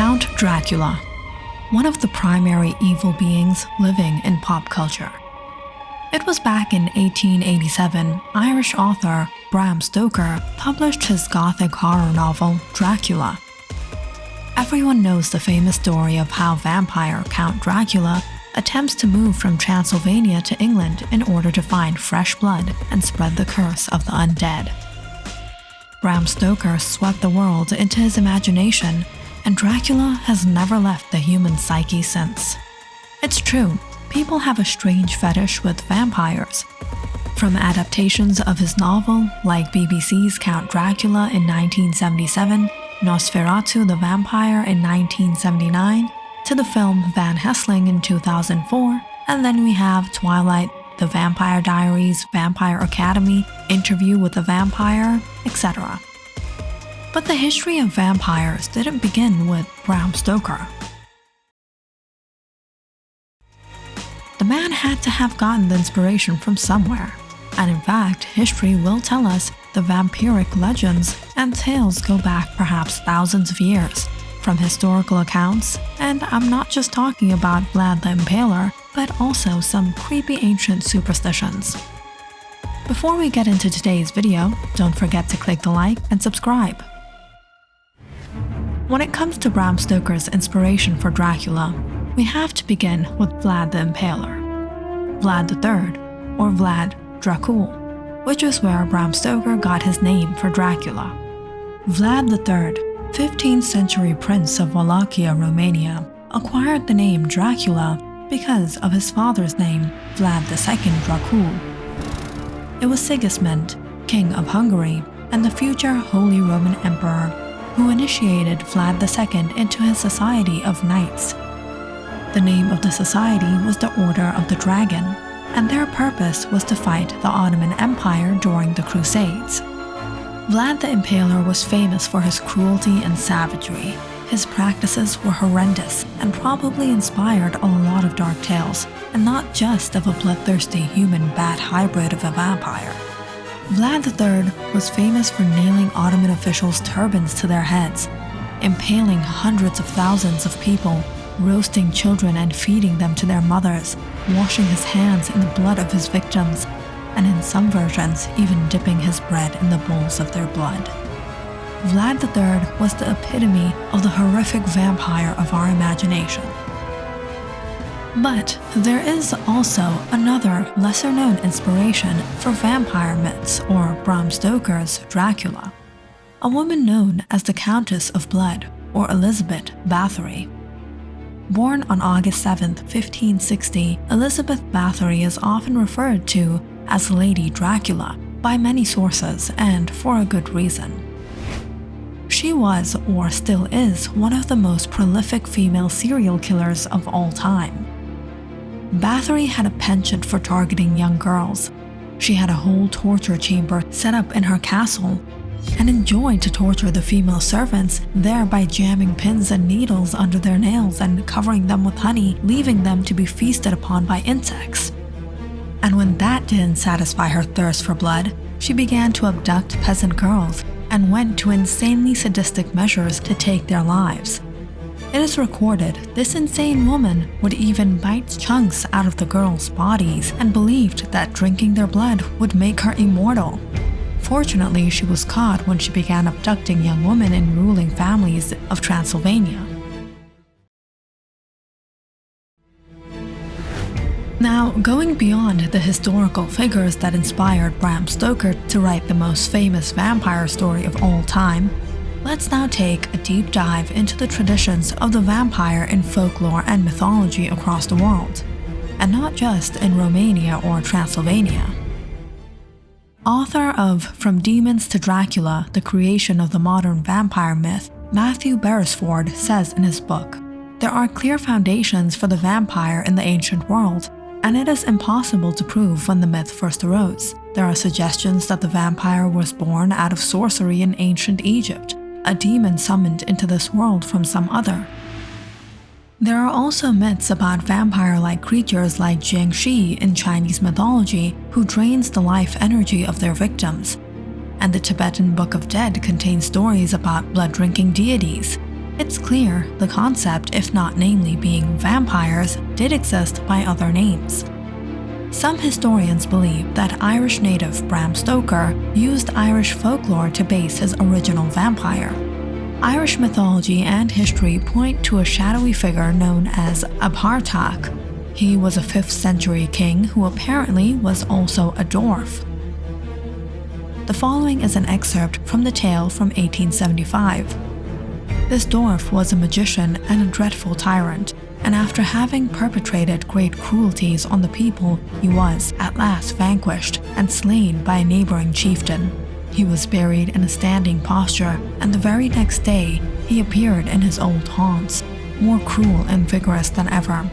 Count Dracula, one of the primary evil beings living in pop culture. It was back in 1887, Irish author Bram Stoker published his gothic horror novel, Dracula. Everyone knows the famous story of how vampire Count Dracula attempts to move from Transylvania to England in order to find fresh blood and spread the curse of the undead. Bram Stoker swept the world into his imagination, and Dracula has never left the human psyche since. It's true, people have a strange fetish with vampires. From adaptations of his novel, like BBC's Count Dracula in 1977, Nosferatu the Vampire in 1979, to the film Van Helsing in 2004, and then we have Twilight, The Vampire Diaries, Vampire Academy, Interview with the Vampire, etc. But the history of vampires didn't begin with Bram Stoker. The man had to have gotten the inspiration from somewhere, and in fact, history will tell us the vampiric legends and tales go back perhaps thousands of years, from historical accounts, and I'm not just talking about Vlad the Impaler, but also some creepy ancient superstitions. Before we get into today's video, don't forget to click the like and subscribe. When it comes to Bram Stoker's inspiration for Dracula, we have to begin with Vlad the Impaler, Vlad III, or Vlad Dracula, which is where Bram Stoker got his name for Dracula. Vlad III, 15th century prince of Wallachia, Romania, acquired the name Dracula because of his father's name, Vlad II Dracul. It was Sigismund, king of Hungary, and the future Holy Roman Emperor, who initiated Vlad II into his society of knights. The name of the society was the Order of the Dragon, and their purpose was to fight the Ottoman Empire during the Crusades. Vlad the Impaler was famous for his cruelty and savagery. His practices were horrendous and probably inspired a lot of dark tales, and not just of a bloodthirsty human bat hybrid of a vampire. Vlad III was famous for nailing Ottoman officials' turbans to their heads, impaling hundreds of thousands of people, roasting children and feeding them to their mothers, washing his hands in the blood of his victims, and in some versions even dipping his bread in the bowls of their blood. Vlad III was the epitome of the horrific vampire of our imagination. But there is also another lesser-known inspiration for vampire myths, or Bram Stoker's Dracula, a woman known as the Countess of Blood, or Elizabeth Bathory. Born on August 7, 1560, Elizabeth Bathory is often referred to as Lady Dracula by many sources, and for a good reason. She was, or still is, one of the most prolific female serial killers of all time. Bathory had a penchant for targeting young girls. She had a whole torture chamber set up in her castle, and enjoyed to torture the female servants, thereby jamming pins and needles under their nails and covering them with honey, leaving them to be feasted upon by insects. And when that didn't satisfy her thirst for blood, she began to abduct peasant girls and went to insanely sadistic measures to take their lives. It is recorded this insane woman would even bite chunks out of the girls' bodies and believed that drinking their blood would make her immortal. Fortunately, she was caught when she began abducting young women in ruling families of Transylvania. Now, going beyond the historical figures that inspired Bram Stoker to write the most famous vampire story of all time, let's now take a deep dive into the traditions of the vampire in folklore and mythology across the world, and not just in Romania or Transylvania. Author of From Demons to Dracula, the creation of the modern vampire myth, Matthew Beresford says in his book, "There are clear foundations for the vampire in the ancient world, and it is impossible to prove when the myth first arose. There are suggestions that the vampire was born out of sorcery in ancient Egypt, a demon summoned into this world from some other. There are also myths about vampire-like creatures like Jiangshi in Chinese mythology who drains the life energy of their victims. And the Tibetan Book of Dead contains stories about blood-drinking deities. It's clear the concept, if not namely being vampires, did exist by other names. Some historians believe that Irish native Bram Stoker used Irish folklore to base his original vampire. Irish mythology and history point to a shadowy figure known as Abhartach. He was a 5th century king who apparently was also a dwarf. The following is an excerpt from the tale from 1875. This dwarf was a magician and a dreadful tyrant, and after having perpetrated great cruelties on the people, he was at last vanquished and slain by a neighboring chieftain. He was buried in a standing posture, and the very next day he appeared in his old haunts, more cruel and vigorous than ever.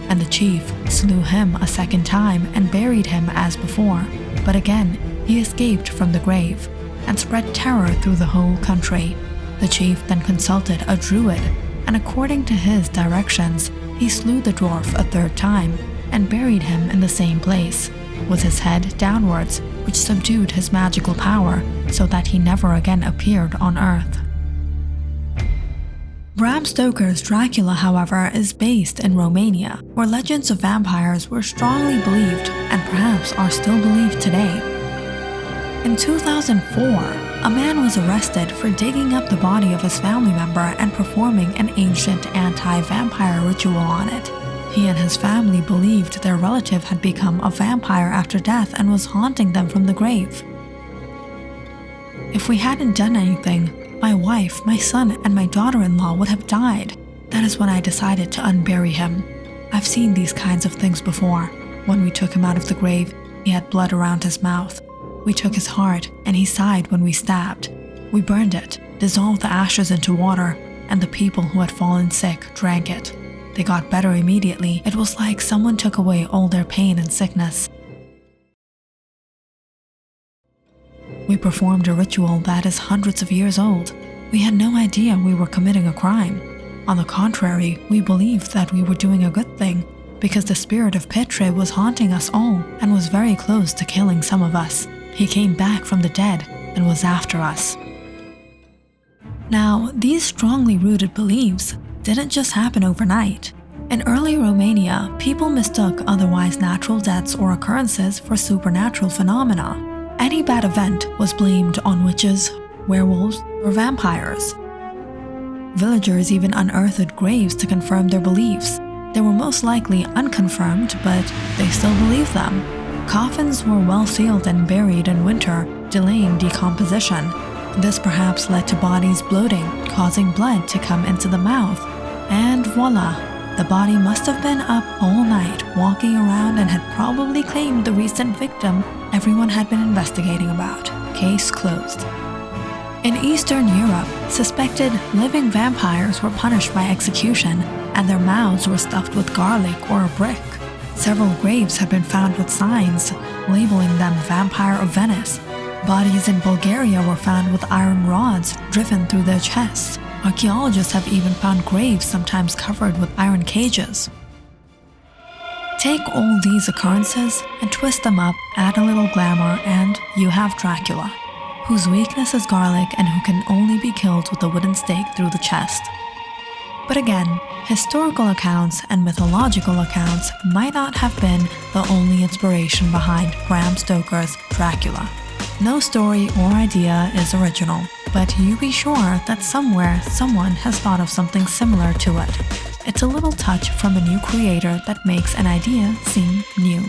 And the chief slew him a second time and buried him as before, but again he escaped from the grave and spread terror through the whole country. The chief then consulted a druid, and according to his directions, he slew the dwarf a third time and buried him in the same place, with his head downwards, which subdued his magical power so that he never again appeared on Earth. Bram Stoker's Dracula, however, is based in Romania, where legends of vampires were strongly believed and perhaps are still believed today. In 2004, a man was arrested for digging up the body of his family member and performing an ancient anti-vampire ritual on it. He and his family believed their relative had become a vampire after death and was haunting them from the grave. If we hadn't done anything, my wife, my son, and my daughter-in-law would have died. That is when I decided to unbury him. I've seen these kinds of things before. When we took him out of the grave, he had blood around his mouth. We took his heart, and he sighed when we stabbed. We burned it, dissolved the ashes into water, and the people who had fallen sick drank it. They got better immediately. It was like someone took away all their pain and sickness. We performed a ritual that is hundreds of years old. We had no idea we were committing a crime. On the contrary, we believed that we were doing a good thing, because the spirit of Petre was haunting us all and was very close to killing some of us. He came back from the dead and was after us. Now, these strongly rooted beliefs didn't just happen overnight. In early Romania, people mistook otherwise natural deaths or occurrences for supernatural phenomena. Any bad event was blamed on witches, werewolves, or vampires. Villagers even unearthed graves to confirm their beliefs. They were most likely unconfirmed, but they still believed them. Coffins were well sealed and buried in winter, delaying decomposition. This perhaps led to bodies bloating, causing blood to come into the mouth. And voila! The body must have been up all night, walking around, and had probably claimed the recent victim everyone had been investigating about. Case closed. In Eastern Europe, suspected living vampires were punished by execution, and their mouths were stuffed with garlic or a brick. Several graves have been found with signs labeling them Vampire of Venice. Bodies in Bulgaria were found with iron rods driven through their chests. Archaeologists have even found graves sometimes covered with iron cages. Take all these occurrences and twist them up, add a little glamour, and you have Dracula, whose weakness is garlic and who can only be killed with a wooden stake through the chest. But again, historical accounts and mythological accounts might not have been the only inspiration behind Bram Stoker's Dracula. No story or idea is original, but you be sure that somewhere someone has thought of something similar to it. It's a little touch from a new creator that makes an idea seem new.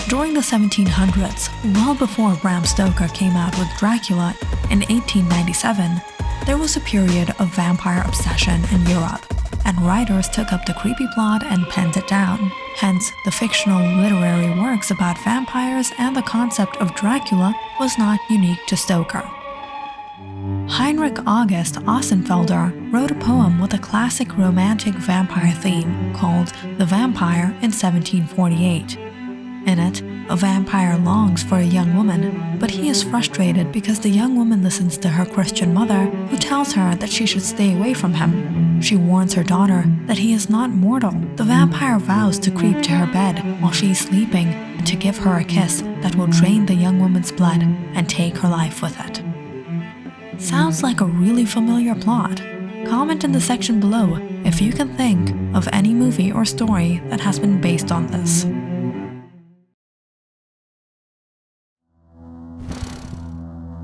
During the 1700s, well before Bram Stoker came out with Dracula in 1897, there was a period of vampire obsession in Europe, and writers took up the creepy plot and penned it down. Hence, the fictional literary works about vampires and the concept of Dracula was not unique to Stoker. Heinrich August Ossenfelder wrote a poem with a classic romantic vampire theme called The Vampire in 1748. In it, a vampire longs for a young woman, but he is frustrated because the young woman listens to her Christian mother, who tells her that she should stay away from him. She warns her daughter that he is not mortal. The vampire vows to creep to her bed while she is sleeping and to give her a kiss that will drain the young woman's blood and take her life with it. Sounds like a really familiar plot. Comment in the section below if you can think of any movie or story that has been based on this.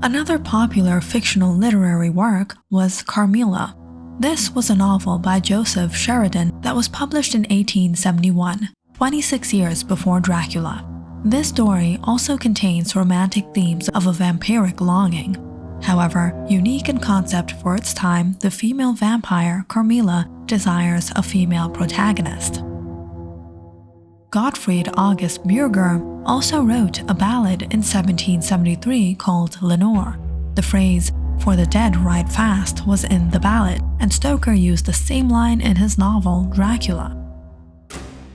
Another popular fictional literary work was Carmilla. This was a novel by Joseph Sheridan that was published in 1871, 26 years before Dracula. This story also contains romantic themes of a vampiric longing. However, unique in concept for its time, the female vampire Carmilla desires a female protagonist. Gottfried August Bürger also wrote a ballad in 1773 called Lenore. The phrase, "for the dead ride fast," was in the ballad, and Stoker used the same line in his novel Dracula.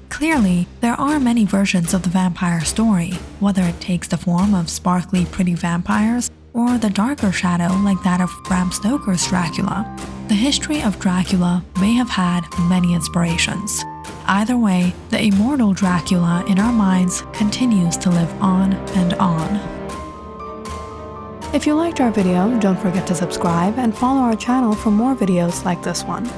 Clearly, there are many versions of the vampire story, whether it takes the form of sparkly pretty vampires or the darker shadow like that of Bram Stoker's Dracula. The history of Dracula may have had many inspirations. Either way, the immortal Dracula in our minds continues to live on and on. If you liked our video, don't forget to subscribe and follow our channel for more videos like this one.